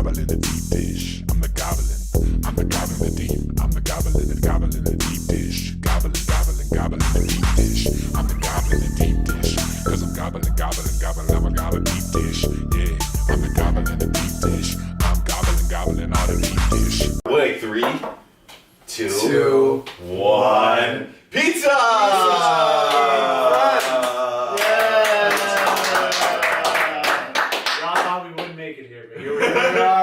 gobbling the deep dish. I'm the gobbling. I'm the gobbling the deep. I'm the gobbling the deep dish. Gobbling the deep dish. I'm the gobbling the deep dish. Cause I'm gobbling. I'm a gobbling deep dish. Yeah, I'm the gobbling the deep dish. I'm gobbling all the deep dish. Wait, 3, 2, 1. Pizza!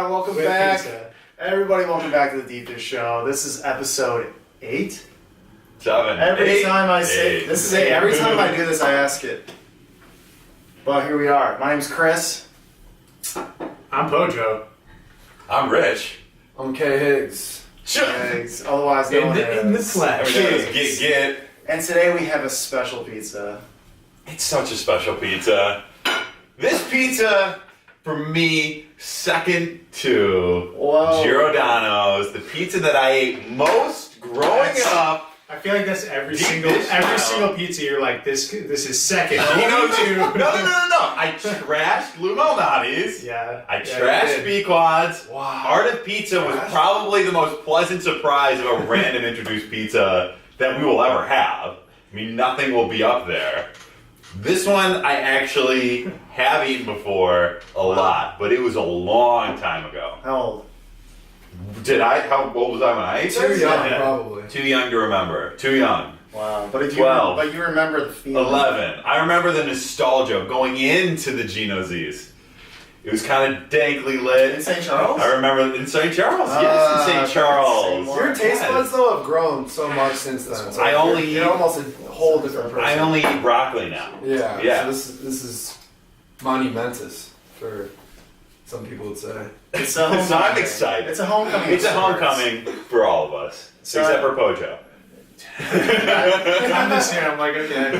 Welcome back. Everybody, welcome back to the Deep Dish Show. This is episode 8. 7. Every time I say this is 8. Every time I do this, I ask it. But here we are. My name's Chris. I'm Pojo. I'm Rich. I'm K. Higgs. Higgs, otherwise known In the flesh. Get. And today we have a special pizza. It's such a special pizza. This pizza, for me, second to Giordano's, the pizza that I ate most growing up. I feel like that's every Deep single dish pizza. You're like, this is second. No. I trashed Lou Malnati's. Yeah. I trashed B-Quads. Wow. Art of Pizza was probably the most pleasant surprise of a random introduced pizza that we will ever have. I mean, nothing will be up there. This one I actually have eaten before a lot, but it was a long time ago. How old? How old was I when I ate Too this? young, probably. Too young to remember. Too young. Wow. But 12. But you remember the feeling. 11. I remember the nostalgia of going into the Gino Z's. It was kind of dankly lit. In St. Charles? I remember in St. Charles. Yes, in St. Charles. Your taste buds, though, have grown so much since then. So you're almost a whole different person. I only eat broccoli now. Yeah. So this is monumentous for some people would say. It's a homecoming. So I'm excited. It's a homecoming. It's a homecoming for all of us, except for Pojo. I'm just here. I'm like, okay.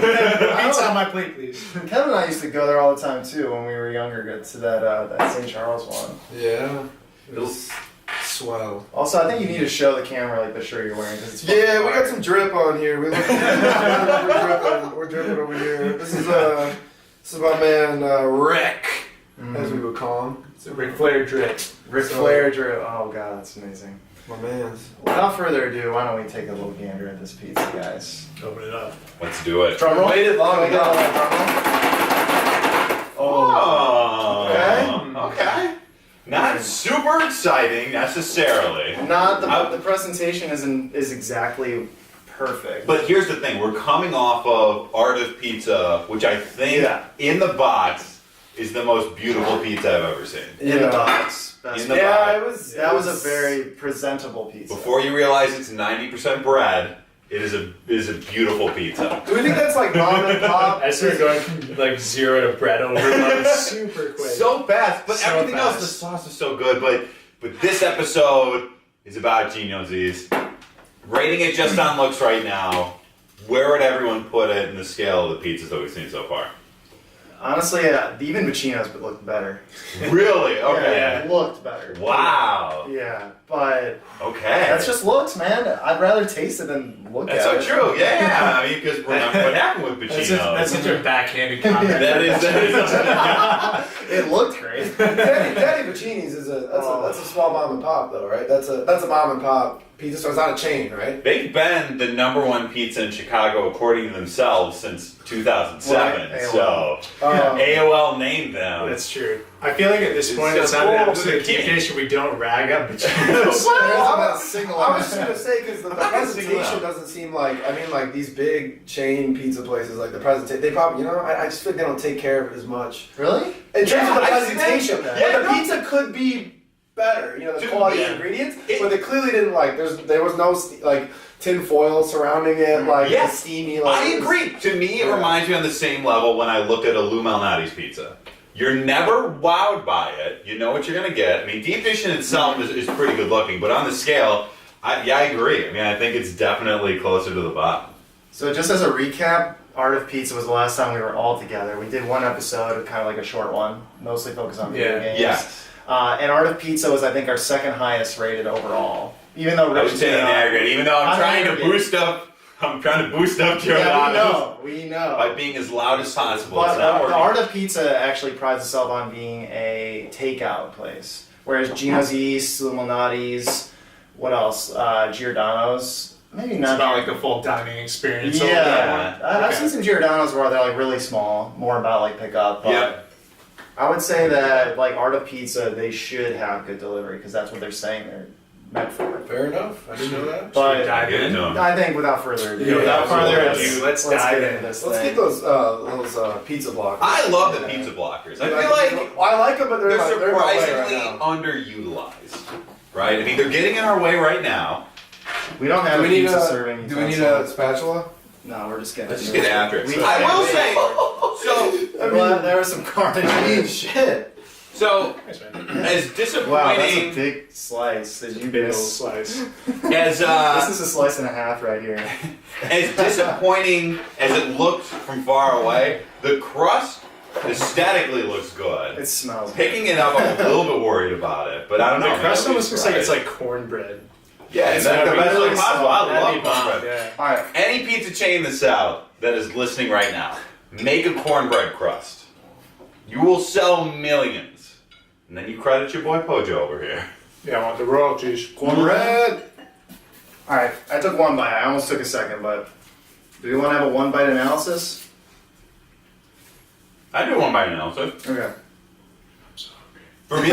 Pizza on my plate, please. Kevin and I used to go there all the time too when we were younger. Go to that St. Charles one. Yeah. It was swell. Also, I think you need to show the camera like the shirt you're wearing because it's Yeah, we got some drip on here. We're dripping over here. This is my man Rick, as we would call him. It's a Ric Flair drip. Ric Flair drip. Oh god, that's amazing. My man's. Without further ado, why don't we take a little gander at this pizza, guys? Open it up. Let's do it. Drum roll. Waited long Can we get all enough. that drum roll? Okay. Not super exciting necessarily. Not the presentation is exactly perfect. But here's the thing: we're coming off of Art of Pizza, which I think in the box is the most beautiful pizza I've ever seen. In the box. In the box. That was a very presentable pizza. Before you realize it's 90% bread, it is a beautiful pizza. Do we think that's like mom and pop? I started going from like 0 to bread overload super quick. So fast, but So everything else, fast. the sauce is so good. But this episode is about Gino Z's. Rating it just on looks right now, where would everyone put it in the scale of the pizzas that we've seen so far? Honestly, even Machino's looked better. Really? Okay. Yeah, it looked better. Wow. Yeah, but Okay. that's just looks, man. I'd rather taste it than look That's at so it. true. Yeah. I mean, because remember what happened with Pacino. That's such a backhanded comment. That is. It looked great. Daddy Pacini's is that's a small mom and pop though, right? That's a mom and pop pizza store. It's not a chain, right? They've been the #1 pizza in Chicago, according to themselves, since 2007. Right, So AOL named them. That's true. I feel like at this point, It's it's not an cool episode to of the king. Deep Dish where we don't rag on Machino's. I was just gonna say because the I'm not gonna single presentation out. doesn't seem like like these big chain pizza places like the presentation. They probably I just feel like they don't take care of it as much. Really? In terms of the I've seen presentation, that. like, Yeah, the no. pizza could be better. The To quality me, of ingredients, it- but they clearly didn't there was no tin foil surrounding it, Yes. the steamy. I agree. To me, it reminds me on the same level when I look at a Lou Malnati's pizza. You're never wowed by it. You know what you're going to get. I mean, deep dish in itself is pretty good looking, but on the scale, I agree. I mean, I think it's definitely closer to the bottom. So just as a recap, Art of Pizza was the last time we were all together. We did one episode, kind of like a short one, mostly focused on video games. Yes. And Art of Pizza was, I think, our second highest rated overall. Even though I was saying aggregate, even though I'm trying to aggregate. boost up Giordano's Yeah, we know. by being as loud as possible. But It's not the working. Art of Pizza actually prides itself on being a takeout place. Whereas Gino's East, Illuminati's, what else? Giordano's. Maybe It's not. about like a full dining experience. Yeah, I've Okay. seen some Giordano's where they're like really small, more about like pickup. But Yeah. I would say that like Art of Pizza, they should have good delivery because that's what they're saying they're meant for. Fair enough. I didn't know that. But dive Give it in? to 'em. I think without further ado, Yeah, without further let's- ado, let's dive get in. into this Let's thing. get those pizza blockers. I love the pizza blockers. I feel like I like them, but they're they're in my way surprisingly right now. underutilized. Right? I mean, they're getting in our way right now. We don't have Do a we need pizza a serving. Do we need utensil. a spatula? No, we're just getting. Let's just get after it. We- I will say, Well, there was some carnage. I mean, shit. so Thanks, man. as Wow, that's a disappointing big slice. Did you Big old miss? slice. as This is a slice and a half right here. as disappointing as it looked from far away, the crust aesthetically looks good. It smells. Picking it up, I'm a little bit worried about it, but I don't know. The crust maybe almost looks like it's right. like cornbread. Yeah, it's That'd the be best way really possible. I That'd love be bomb, cornbread. yeah. All right. Any pizza chain in the South that is listening right now, make a cornbread crust. You will sell millions. And then you credit your boy Pojo over here. Yeah, I want the royalties. Cornbread. All right. I took one bite. I almost took a second, but do we want to have a one bite analysis? I do one bite analysis. Okay. For me,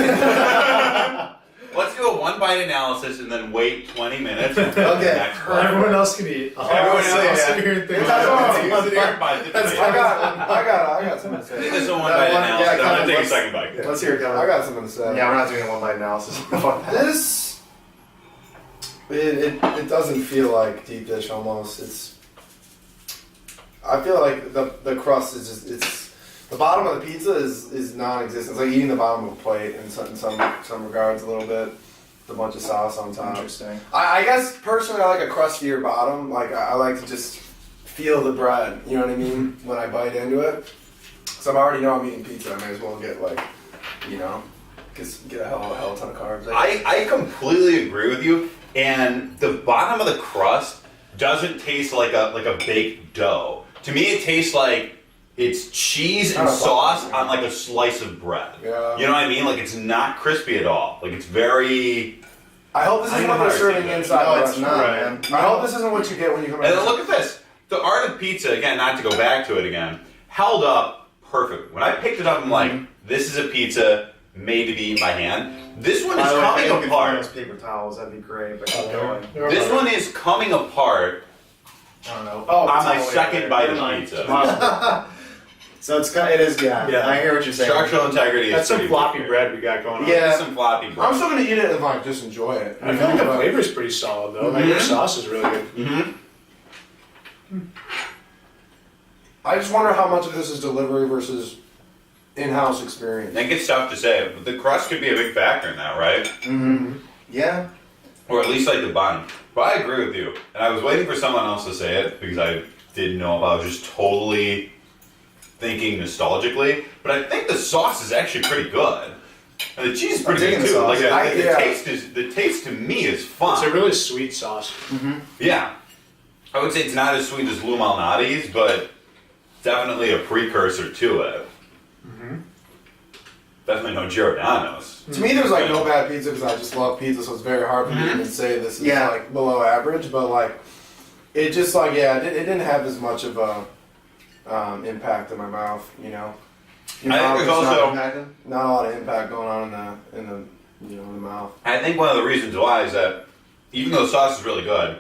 let's do a one bite analysis and then wait 20 minutes. Okay. Next bite. Everyone else can eat. Everyone else, I'll yeah. sit here and think Yeah, about it. that's Sit here and bite the I plate. got something to I think say. this is a one bite Yeah, analysis. I'm Kevin, gonna take a let's- second bite. Let's hear it, Kevin. I got something to say. Yeah, we're not doing a one bite analysis. Fuck that. This, it doesn't feel like deep dish almost. I feel like the crust is just, the bottom of the pizza is non-existent. It's like eating the bottom of a plate in some regards a little bit. With a bunch of sauce on top. Interesting. I guess personally I like a crustier bottom. Like I like to just feel the bread. You know what I mean? When I bite into it. So I already know I'm eating pizza. I may as well get get a hell ton of carbs. I completely agree with you. And the bottom of the crust doesn't taste like a baked dough. To me, it tastes like it's cheese and sauce on like a slice of bread. Yeah. You know what I mean? Like it's not crispy at all. Like it's very. I hope this I isn't don't what know they're how to serving say that. inside. No, the it's not, restaurant. man. I hope this isn't what you get when you come in. And then look at this. The art of pizza, again, not to go back to it again, held up perfect. When I picked it up, I'm like, this is a pizza made to be eaten by hand. This one is By the way, if coming you could find apart. those paper towels, that'd be great. But keep going. This one is coming apart I don't know. Oh, on it's my all the way second there. bite Never of mind. pizza. So it is. Yeah. Yeah. I hear what you're saying. Structural integrity is That's some pretty floppy weird. bread we got going on. Yeah. Some floppy bread. I'm still gonna eat it and like just enjoy it. I feel like the flavor's pretty solid though. Like your sauce is really good. Mm-hmm. I just wonder how much of this is delivery versus in-house experience. I think it's tough to say, but the crust could be a big factor in that, right? Mm-hmm. Yeah. Or at least like the bun. But I agree with you. And I was waiting for someone else to say it because I didn't know if I was just totally thinking nostalgically. But I think the sauce is actually pretty good. And the cheese is pretty digging good the too. sauce. Like Yeah. the taste to me is fun. It's a really sweet sauce. Yeah. I would say it's not as sweet as Lou Malnati's, but definitely a precursor to it. Definitely no Giordano's. To me, there's like no bad pizza because I just love pizza, so it's very hard for me to even say this is Yeah. like below average. But like, it just like it didn't have as much of a impact in my mouth. You know, I think there's also not a lot of impact going on in the mouth. I think one of the reasons why is that even though the sauce is really good,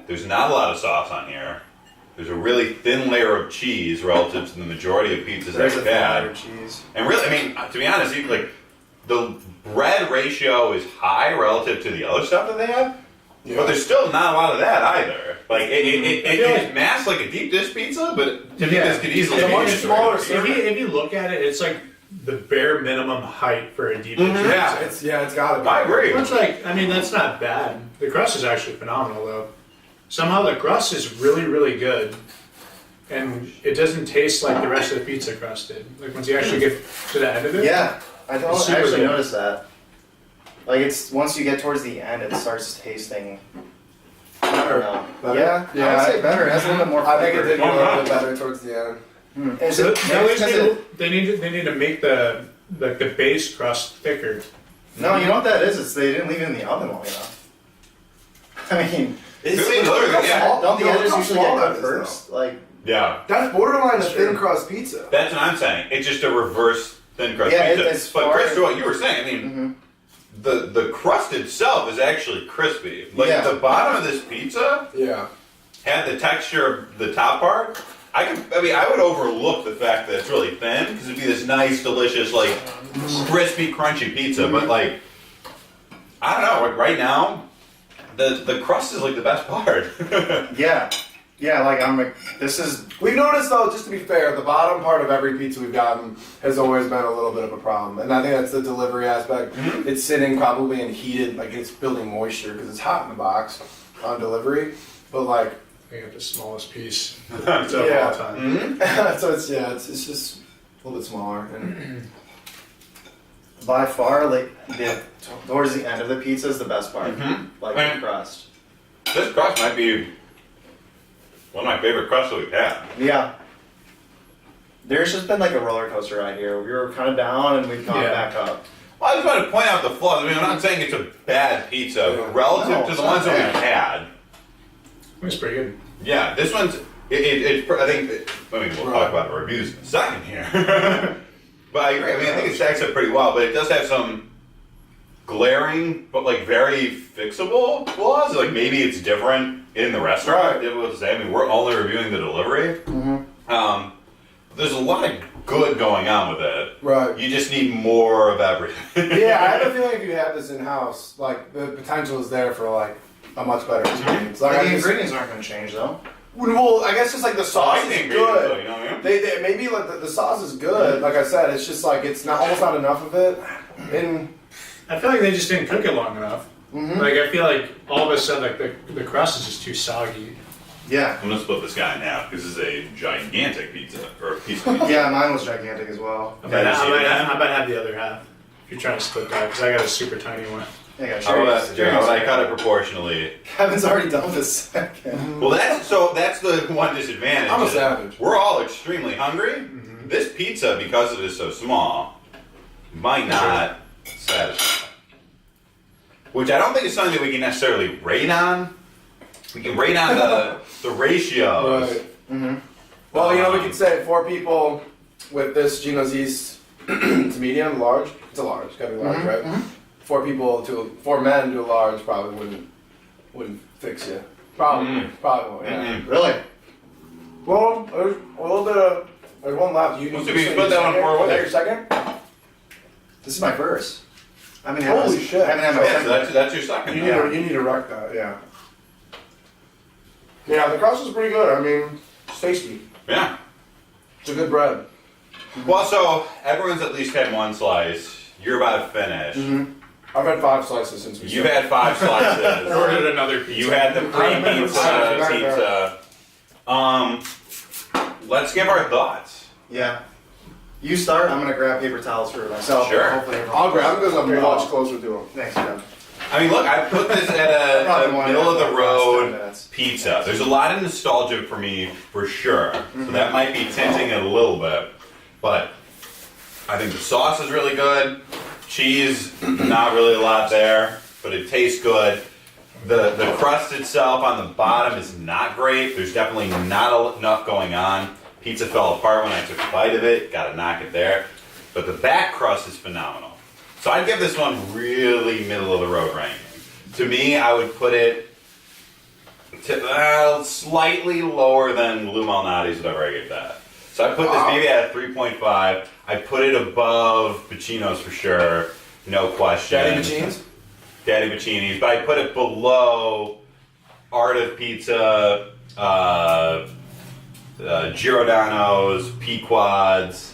there's not a lot of sauce on here. There's a really thin layer of cheese relative to the majority of pizzas There's a I've thin had. layer of cheese. And really, I mean, to be honest, even, like the bread ratio is high relative to the other stuff that they have, but there's still not a lot of that either. Like it masks like a deep dish pizza, but to me this could easily It's a be much just a smaller regular pizza. If you look at it, it's like the bare minimum height for a deep dish Mhm. pizza. It's gotta be. I agree. It's like, I mean, that's not bad. The crust is actually phenomenal though. Somehow the crust is really, really good. And it doesn't taste like the rest of the pizza crust did. Like once you actually get to the end of it. Yeah. I don't It's super actually good. noticed that. Like it's once you get towards the end, it starts tasting. I don't know. Better? Yeah. I would say better. It has a little bit more I think it flavor. did get a little bit better towards the end. Is So it, that maybe it's leads 'cause me it- to- they need to make the base crust thicker. No, you know what that is? It's they didn't leave it in the oven long enough. I mean, don't the edges usually get cut first? Like, Yeah. That's borderline a thin crust pizza. That's what I'm saying. It's just a reverse thin crust Yeah, pizza. it's But far- Chris, to what you were saying, I mean, the crust itself is actually crispy. Like the bottom of this pizza Yeah. had the texture of the top part. I would overlook the fact that it's really thin because it'd be this nice, delicious, like crispy, crunchy pizza. But like, I don't know. Like right now, the crust is like the best part. yeah, like this is. We've noticed though, just to be fair, the bottom part of every pizza we've gotten has always been a little bit of a problem. And I think that's the delivery aspect. It's sitting probably in heated, like it's building moisture because it's hot in the box on delivery. But like, I got the smallest piece of all time. so it's just a little bit smaller. And By far, like towards the end of the pizza is the best part. Like the crust. This crust might be one of my favorite crusts that we've had. Yeah. There's just been like a roller coaster ride here. We were kind of down and we've gone back up. Well, I just want to point out the flaws. I mean, I'm not saying it's a bad pizza, but relative to the ones that we've had. It's pretty good. Yeah, this one's. It's. I think. We'll talk about the reviews in a second here. But I agree. I mean, I think it stacks up pretty well. But it does have some glaring, but like very fixable flaws. Like maybe it's different in the restaurant. It was. I mean, we're only reviewing the delivery. There's a lot of good going on with it. Right. You just need more of everything. yeah, I have a feeling if you have this in house, like the potential is there for like a much better experience. Like The ingredients aren't going to change though. Well, I guess just like the sauce is You good. know what I mean? They maybe like the sauce is good. Like I said, it's just like it's not almost not enough of it. And I feel like they just didn't cook it long enough. Like I feel like all of a sudden, like the crust is just too soggy. Yeah. I'm gonna split this guy in half because this is a gigantic pizza or a piece of pizza. Yeah, mine was gigantic as well. I might have the other half if you're trying to split that because I got a super tiny one. I got How would I cut it proportionally? Kevin's already done this second. Well, that's the one disadvantage. I'm a is savage. We're all extremely hungry. This pizza, because it is so small, might not satisfy. Which I don't think is something that we can necessarily rate on. We can rate on the ratios. Right. Well, you know, we could say 4 people with this Gino's East to medium, large. It's a large. It's gotta be large, right? 4 men to a large probably wouldn't fix you. Probably won't. Yeah. Really? Well, there's a little bit of. There's one left. You Well, so we split that one 4 Is that ways. your second? This is my first. I haven't Holy shit. I haven't had my Yeah, second. so that's your second. You need to wreck that. Yeah. Yeah, the crust is pretty good. I mean, it's tasty. Yeah. It's a good bread. Well, so everyone's at least had one slice. You're about to finish. I've had 5 slices since we You've started. had 5 slices. Ordered another pizza. You had the pre-pizza. Let's give our thoughts. Yeah. You start. I'm gonna grab paper towels for myself. Sure. Hopefully I'll grab them because I'm Very much well. closer to them. Thanks, Kevin. I mean, look, I put this at a Probably one middle of the the last 10 road minutes. pizza. There's a lot of nostalgia for me, for sure. So that might be tinting it a little bit. But I think the sauce is really good. Cheese, not really a lot there, but it tastes good. The crust itself on the bottom is not great. There's definitely not enough going on. Pizza fell apart when I took a bite of it. Got to knock it there. But the back crust is phenomenal. So I'd give this one really middle of the road ranking. To me, I would put it slightly lower than Lou Malnati's, whatever I gave that. So I put this maybe at a 3.5. I put it above Pacino's for sure, no question. Daddy Machines? Daddy Bacini's, but I put it below Art of Pizza, Giordano's, Pequod's.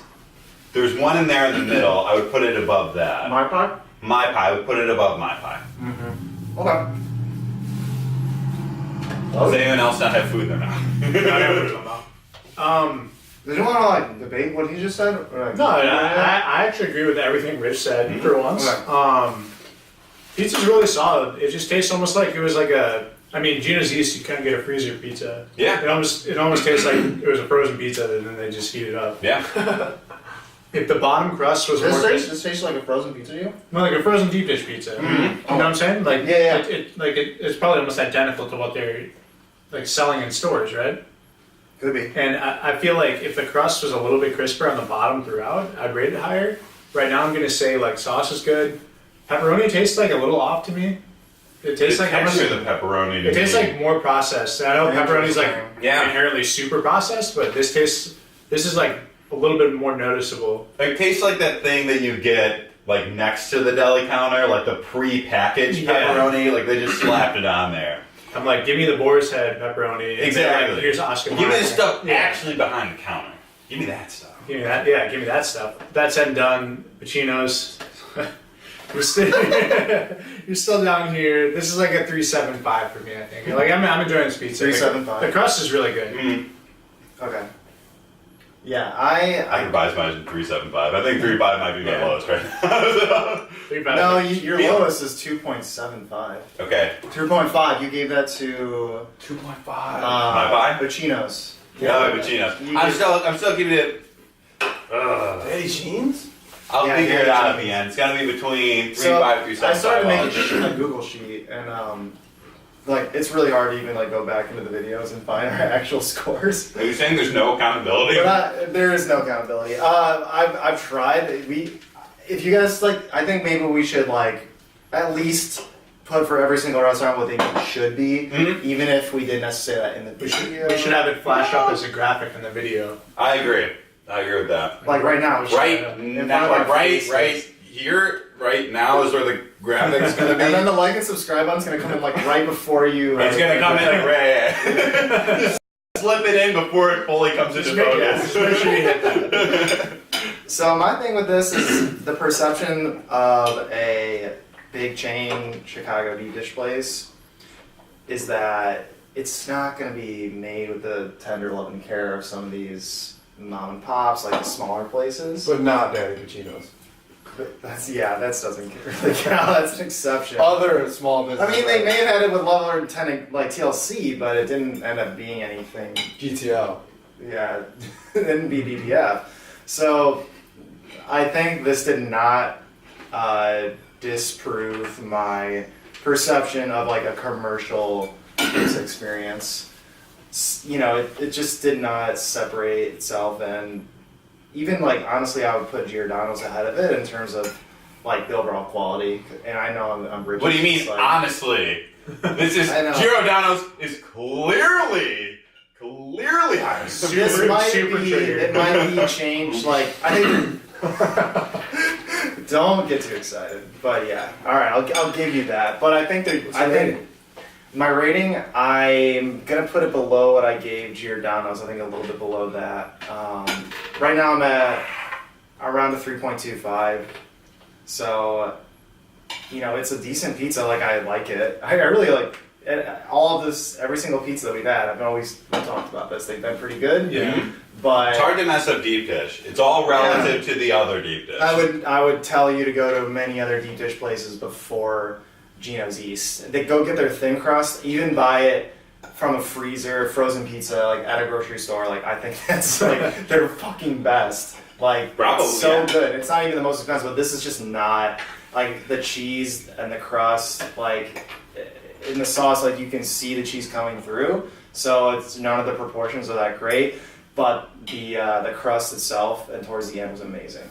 There's one in there in the middle. I would put it above that. My pie? My Pie. I would put it above My Pie. Okay. Does anyone else not have food in their mouth? I never put it in my mouth. Did you want to like debate what he just said? Or, like, No, I actually agree with everything Rich said for once. Okay. Pizza's really solid. It just tastes almost like it was like a. I mean, Gino's East, you couldn't get a freezer pizza. Yeah. It almost tastes like it was a frozen pizza and then they just heat it up. Yeah. if the bottom crust was more crispy, This tastes like a frozen pizza to you? no, like a frozen deep dish pizza. You know what I'm saying? Like Yeah. it's probably almost identical to what they're like selling in stores, right? Could be. And I feel like if the crust was a little bit crisper on the bottom throughout, I'd rate it higher. Right now, I'm gonna say like sauce is good. Pepperoni tastes like a little off to me. It tastes The like texture of the pepperoni. it tastes like more processed. And I know pepperoni's like Yeah. inherently super processed, but this is like a little bit more noticeable. It tastes like that thing that you get like next to the deli counter, like the pre-packaged Yeah. pepperoni. Like they just slapped it on there. I'm like, give me the boar's head pepperoni. And then, Exactly. like, here's Oscar. Give me the stuff Yeah. actually behind the counter. Give me that stuff. Give me that. Yeah, give me that stuff. That said and done. Pacino's. You're still down here. This is like a 3.75 for me. I think. Like I'm enjoying this pizza. 3.75. The crust is really good. Okay. Yeah, I could buy mine in 3.75. I think 3.5 might be my Yeah. lowest right now. 3.5. No, your lowest is 2.75. Okay. 2.5. You gave that to 2.5. My buy? Pacino's. Yeah, Gino. I'm still giving it. Eddie Jeans? I'll Yeah, figure yeah, it out yeah. at the end. It's gotta be between 3.5 So and 3.75. I started making a Google sheet, and like it's really hard to even like go back into the videos and find our actual scores. Are you saying there's no accountability? But there is no accountability. I've tried. If you guys like, I think maybe we should like at least put for every single restaurant what they should be, even if we didn't necessarily say that in the video. We should have it flash up as a graphic in the video. I agree with that. Like right now. we should Right have it in front now, of our right faces. here, right now is where the graphic's gonna be. And then the like and subscribe button's gonna come in like right before you. It's gonna come in like right. Slip it in before it fully comes into focus. Just make sure you hit that. So my thing with this is the perception of a big chain Chicago deep dish place is that it's not going to be made with the tender love and care of some of these mom and pops, like the smaller places. But not Daddy Pacino's. That doesn't really count. That's an exception. Other small business. I mean, they may have had it with level or intended like TLC, but it didn't end up being anything. GTL. Yeah, it didn't be BBF. So I think this did not disprove my perception of like a commercial pizza experience. You know, it just did not separate itself, and even like honestly, I would put Giordano's ahead of it in terms of like the overall quality. And I know I'm rich. What do you mean, honestly? This is I know. Giordano's is clearly higher. This might super be triggered. it might be changed. Like I think. Don't get too excited, but yeah. All right, I'll give you that. But I think my rating, I'm gonna put it below what I gave Giordano's. I think a little bit below that. Right now I'm at around a 3.25. So, you know, it's a decent pizza. Like I like it. I really like all of this. Every single pizza that we've had, I've always talked about this. They've been pretty good. Yeah. But It's hard to mess up deep dish. It's all relative to the other deep dish. I would tell you to go to many other deep dish places before Gino's East. They go get their thin crust, even buy it from a freezer, frozen pizza, like at a grocery store. Like I think that's like their fucking best. Like Probably, it's so yeah. good. It's not even the most expensive, but this is just not like the cheese and the crust. Like in the sauce, like you can see the cheese coming through. So it's none of the proportions are that great. But the crust itself and towards the end was amazing.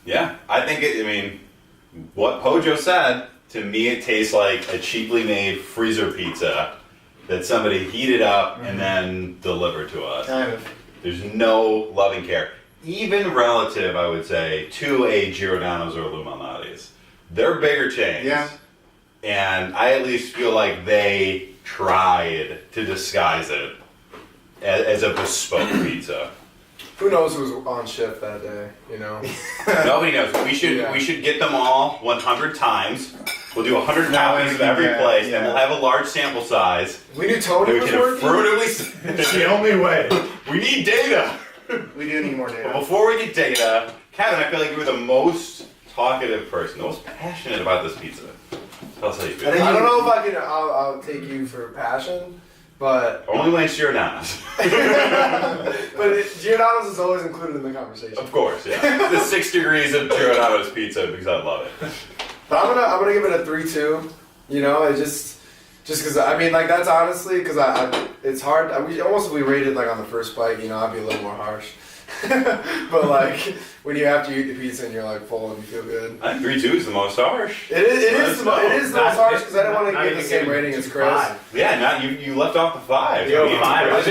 Yeah, I think I mean, what Pojo said, to me it tastes like a cheaply made freezer pizza that somebody heated up and then delivered to us. Kind of. There's no loving care. Even relative, I would say, to a Giordano's or a Lou Malnati's. They're bigger chains. Yeah. And I at least feel like they tried to disguise it as a bespoke pizza. Who knows who was on shift that day, you know? Nobody knows. We Yeah. should get them all 100 times. We'll do 100 That copies would of be every good, place, yeah. and we'll have a large sample size. We knew Tony We was can working. affirmatively. It's the only way. We need data. We do need more But data. before we get data, Kevin, I feel like you were the most talkative person, the most passionate about this pizza. Tell us how you feel. I think I don't know if I can. I'll take you for passion, But Only Lance Giordano's. but Giordano's is always included in the conversation. Of course, yeah. The 6 degrees of Giordano's pizza because I love it. But I'm gonna give it a 3-2. You know, it just because I mean, like that's honestly because it's hard. If we rated like on the first bite, you know, I'd be a little more harsh. But like when you have to eat the pizza and you're like full and you feel good. I think 3-2 is the most harsh. It is the most harsh because I didn't want to give the same rating as Chris. 5. Yeah, not you left off the 5. Yeah, I mean, 5. I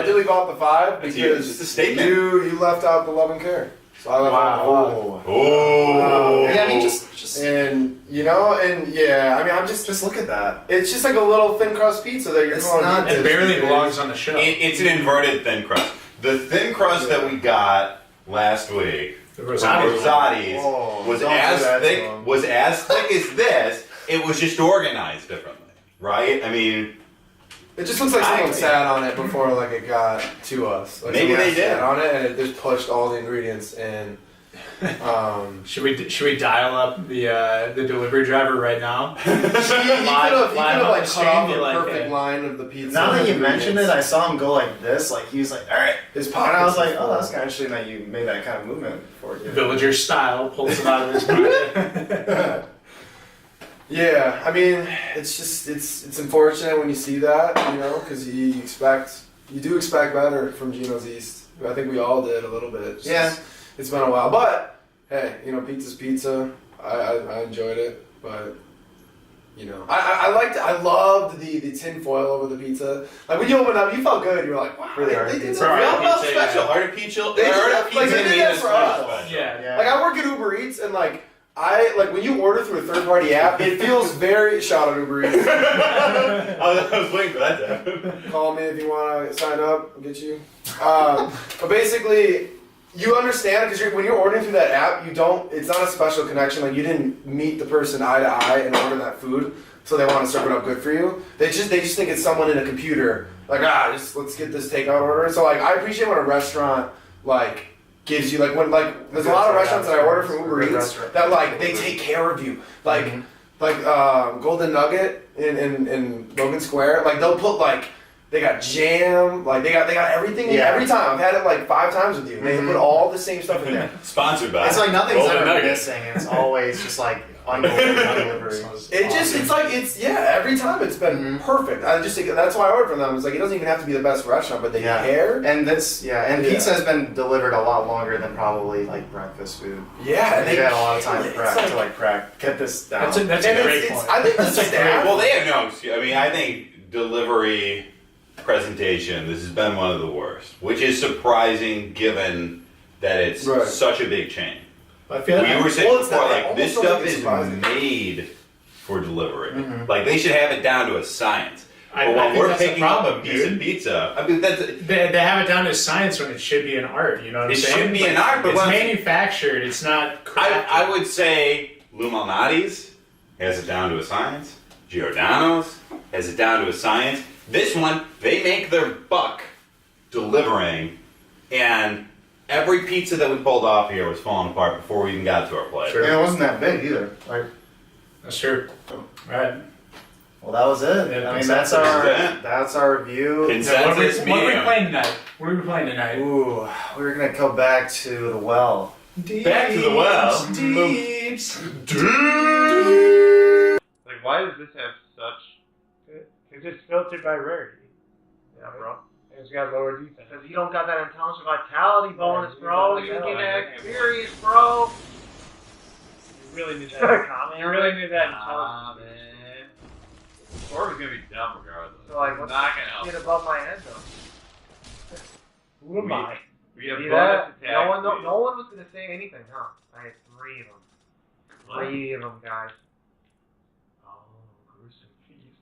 did leave off the 5 It's because just a statement. you left out the love and care. So I left out the 5. Oh. Yeah, I mean, just And you know, and yeah, I mean, I'm just look at that. it's just like a little thin crust pizza that you're It's calling not- pizza. It barely belongs on the show. It's an inverted thin crust. The thin crust that we got last week The from Rosati's. Rosati's Whoa, was don't do as that to thick him. was as thick as this. It was just organized differently, right? I mean, It just looks like someone sat on it before like it got to us. Like Maybe someone they did. sat on it and it just pushed all the ingredients in. Should we dial up the delivery driver right now? He could have live on like the cut off stream, a like, perfect line of the pizza. Now that you ingredients. mention it, I saw him go like this. Like he was like, "All right," His and pockets. I was like, are "Oh, full. that's kind of interesting that you made that kind of movement before." You Villager style pulls him out of his pocket. Yeah, I mean, it's just it's unfortunate when you see that, you know, because you do expect better from Gino's East. I think we all did a little bit. It's Yeah. just- it's been a while, but hey, you know, pizza's pizza. I enjoyed it, but you know, I liked it. I loved the tin foil over the pizza. Like when you opened up, you felt good. You were like, wow, Really they hard did pizza. that. we all felt pizza, special. yeah. Art of pizza. They did Art that- of like, pizza they did made that us for feel us. special. Yeah. Like I work at Uber Eats and like when you order through a third party app, it feels very shout out Uber Eats. I was waiting for that to happen. Call me if you want to sign up. I'll get you. But basically, you understand because when you're ordering through that app, it's not a special connection. Like you didn't meet the person eye to eye and order that food, so they want to serve it up good for you. They just think it's someone in a computer. Like just let's get this takeout order. So like I appreciate when a restaurant like gives you like when like there's a lot of restaurants that I order from Uber Eats that like they take care of you. Like Golden Nugget in Logan Square. Like they'll put like. They got jam, like they got everything every time. I've had it like 5 times with you. They put all the same stuff in there. Sponsored by. It's like nothing's Golden ever Nugget. missing. It's always just like undelivered. Every time it's been perfect. I just think that's why I ordered from them. It's like it doesn't even have to be the best restaurant, but they care. And pizza has been delivered a lot longer than probably like breakfast food. Yeah, and They've had a lot of time it's to prep. Get this down. That's a great point. I think the staff. Well, they have no excuse. I mean, I think delivery presentation, this has been one of the worst, which is surprising given that it's Right. such a big chain. I feel We were saying Well, it's before, not- I like, this almost don't stuff think it's is surprising. made for delivery. Like, they should have it down to a science. I But when think we're that's the picking up problem, a piece of dude. pizza, I mean, that's... They have it down to science when it should be an art. You know what I'm It saying? should be an art, but it's when- manufactured. It's not. Crafted. I would say Lou Malnati's has it down to a science. Giordano's has it down to a science. This one, they make their buck delivering, and every pizza that we pulled off here was falling apart before we even got to our plate. Sure. And it wasn't that big either. Like, That's true. Right. well, that was it. Yeah, I mean, consensus. that's our review. Consensus What are we medium. playing tonight? What are we playing tonight? Ooh, we're gonna go back to the well. Back to the well. Deeps. Like, why does this have such? It's just filtered by rarity. Yeah, bro. It's got lower defense. Because you don't got that intelligent vitality bonus, Yeah, bro. you You don't get got that that. experience, bro. You really need Comment. You really need that Nah, intelligence. man. Quarb is gonna be dumb regardless. So, like, what's not gonna help. Get above my head, though. Who am I? We have See bonus that? attack. No one was gonna say anything, huh? I had 3 of them. 3 of them, guys. Oh, gruesome feast.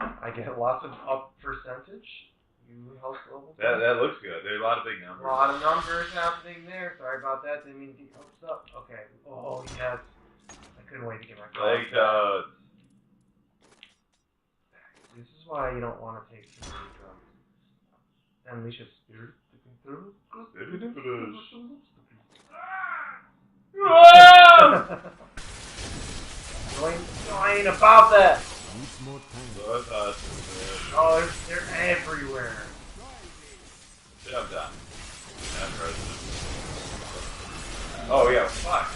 I get lots of up percentage. You help level. That looks good. There are a lot of big A numbers. lot of numbers happening there. Sorry about that. Didn't mean to get hopes up. Okay. Oh yes. I couldn't wait to get my Like, This is why you don't want to take too many drugs. Unleash a spirit that can through. Join about that. Needs more time. Oh, they're everywhere. Job done. Oh yeah, fuck.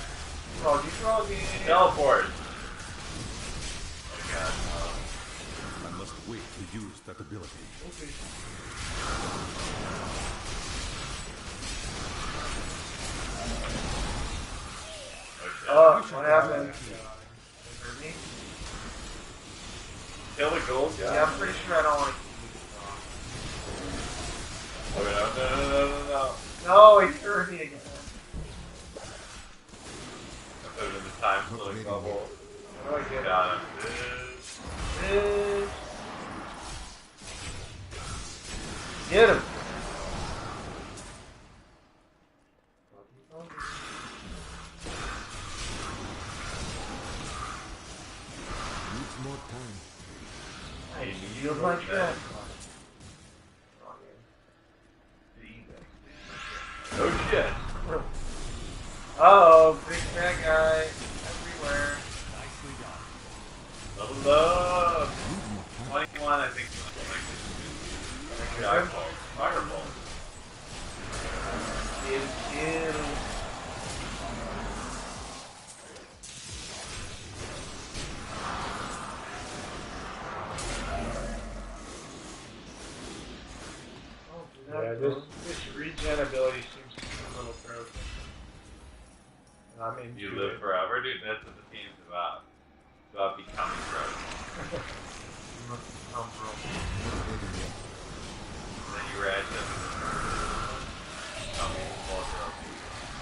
Oh, you throw me. Teleport. Oh god, I must wait to use that ability. Okay. Oh, what happened? Hurt me? Kill the gold guy. Yeah, I'm pretty sure I don't want to keep Oh, no. No, he hurt me again. I put him in the time slowing bubble. What do I get? Got him. Get him! Needs more time. I healed my trap. Oh shit. Uh-oh, big fat guy everywhere. Level up. 21, I think. Fireball. Get him. Yeah, this regen ability seems to be a little broken. I mean, You live forever, dude. That's what the game's about. It's about becoming frozen. Then you ratchet up and become even more broken.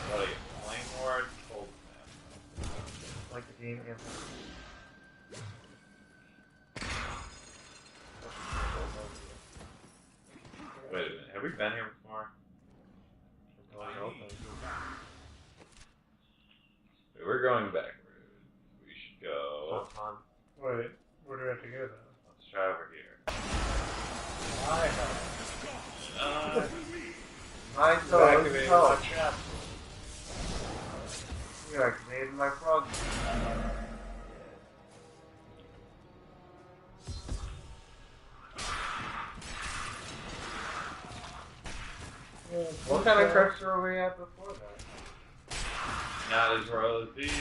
What do you get? Flame ward, cold snap. Like the game answer. Wait a minute. Have we been here before? Wait, we're going backwards. We should go. wait, where do we have to go though? Let's try over here. My toe, Activated my trap. You activated my frog. What kind of crypts were we at before that? Not as royal as these. I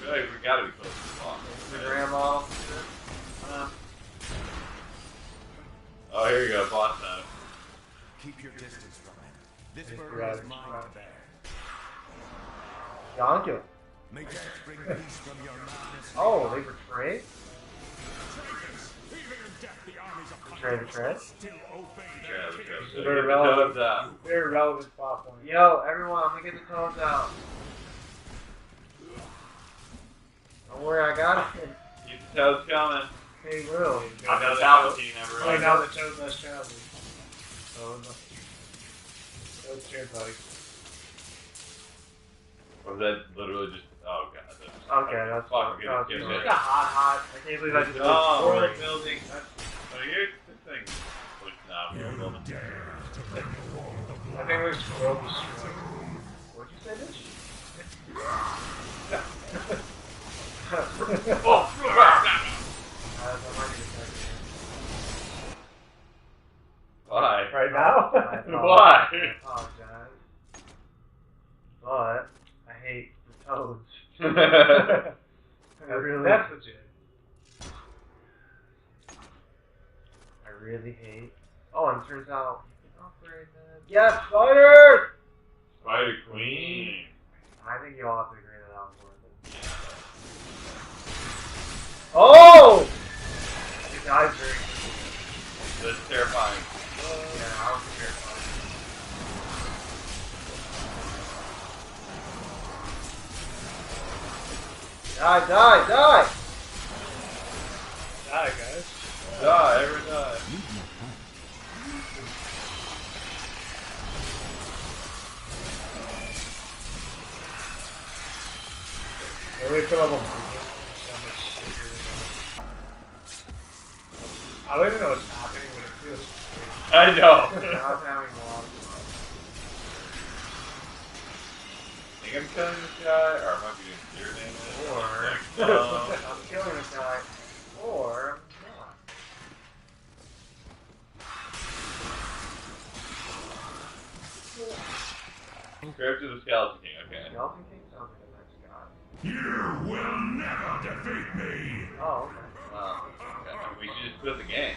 feel like we gotta be close to the boss. The grandma. Oh, here you go, boss time. Keep your distance from it. This It's burden rather is mine strong. to bear. Yonko. May death bring peace from your madness. Oh, they betrayed? Even in death, the armies of Betrayed? still obey Yeah, their let's king. go. Very Get the relevant. toads out. Very relevant plot point. Yo, everyone, I'm gonna get the toads out. Don't worry, I got it. Keep the toads coming. They will. I'm the Palpatine, Oh, everyone. now the toad less traveled. Toad's chair bike. Was that literally just? Oh god. That's Okay, that's fuck. fine. Get That's it, get just it. a hot. I can't believe I just Oh, destroyed we're it. building. Oh, here's the thing. Which now we're building. I think we scrolled the stroke. What'd you say, Mitch? Oh, That might be a second. why? Right now? I apologize. Why? I apologize. But I hate the toads. I really, That's legit. I really hate. Oh, and it turns out you can upgrade them. Yes, spiders! Spider Queen. I think you all have to agree that was worth it. Oh! It dies very quickly. That's terrifying. Yeah, I was terrified. Die! Die, guys. ever die. Maybe we fill up a I don't even know what's happening, but it feels strange. I know. I was having a lot of fun. Think I'm killing this guy, or am I being zero damage? Or I'm killing this guy. Or I'm not. Crypt to the Skelton King, okay. Skelton King sounds like a nice guy. You will never defeat me! Oh, okay. Well, okay. We should just quit the game.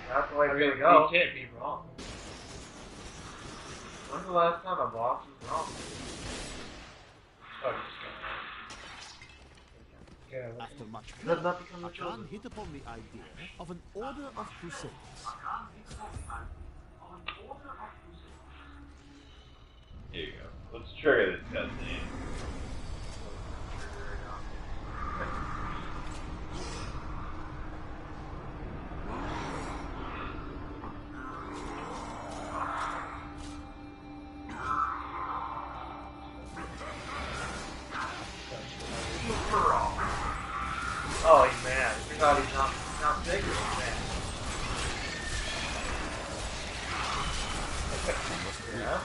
That's the way I it's mean, gonna go. you can't be wrong. When's the last time a boss was wrong? Oh, yeah, After much Does prayer, that become the Akan chosen? hit upon the idea of an order of crusades. Here you go. Let's trigger this cutscene. Oh, he's mad. He thought he's not big, he's mad. Yeah?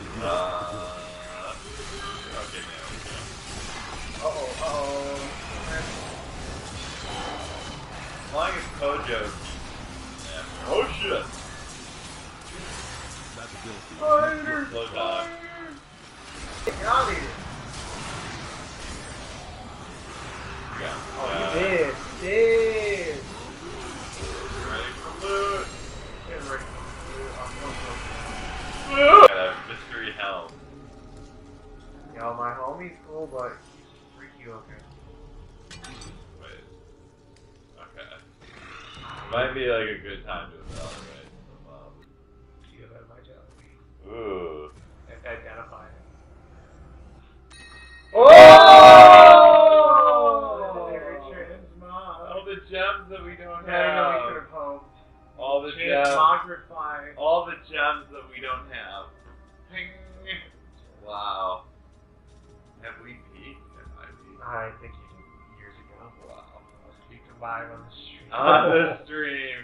Okay, now. Uh-oh. As long as Kojo. Yeah. Oh shit! That ability Spider! Slow down. Get out of here. Yeah. Oh, you did. You did. Ready for loot? Get ready for loot. I'm Got a mystery helm. Yo, my homie's cool, but he's freaky looking. Wait. Okay. Might be like a good time to evaluate some You have my job. Ooh. Identify him. All the gems that we don't Yeah, I know we have. could have hoped. All the gems. Transmogrify. All the gems that we don't have. Ping. Wow. Have we peaked? Have I peaked? I think you did years ago. Wow. You can buy him on the street. On the stream.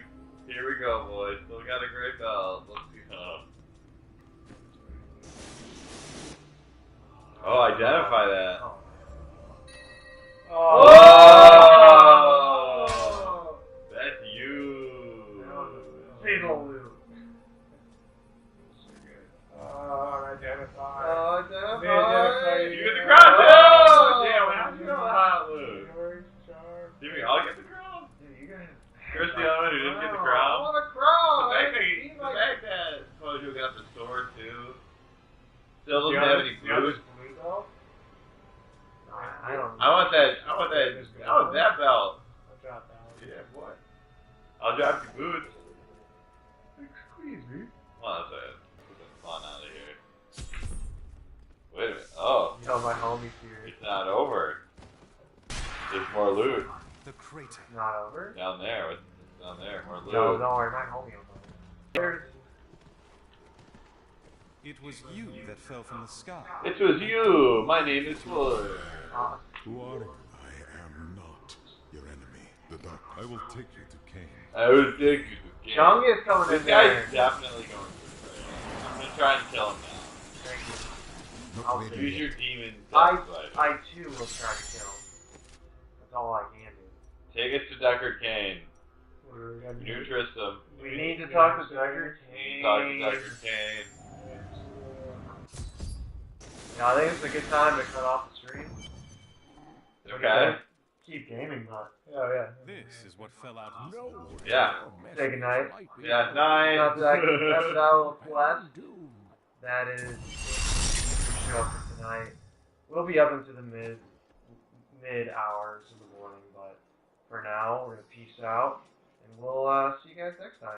Here we go, boys. Still got a great belt. Let's go. Oh, identify that. Oh. Oh! That's you. Fatal loot. identify. Oh, identify. You get the crown! Oh! Damn, how'd you know how to lose? Did we all get the crown? Dude, you guys. Chris the only one who didn't get the I crown? want a crown. The fact that Kojo got the sword too. Still doesn't have any boots. I don't know. I want that belt. I'll drop that. Yeah, boy. I'll drop your boots. Squeeze me. Well, that's it. Put the fun out of here. Wait a minute. Oh, Yo, my homie's here. it's not over. There's more loot The crater. Not over? down there. What's down there? More loot. No, don't worry, my homie will come. There's. It was you that fell from the sky. It was you. My name is Wood. Who are you? I am not your enemy, the dark. I will take you to Cain. I would think you. Chung is coming This in there. guy's definitely going through. I'm gonna try and kill him now. Thank you. Not I'll ready Use yet. your demon. I Spider. too will try to kill. That's all I can do. Take us to Deckard Cain. What are we gonna do? New Tristram. We need to talk to Deckard King. Talk to Deckard Cain. Yeah, I think it's a good time to cut off the stream. Okay. Keep gaming, but. Oh, yeah. This is what fell out of No. Yeah. Say goodnight. Yeah. Nice. After that little quest, that is the show for tonight. We'll be up into the mid hours of the morning, but for now, we're gonna peace out, and we'll see you guys next time.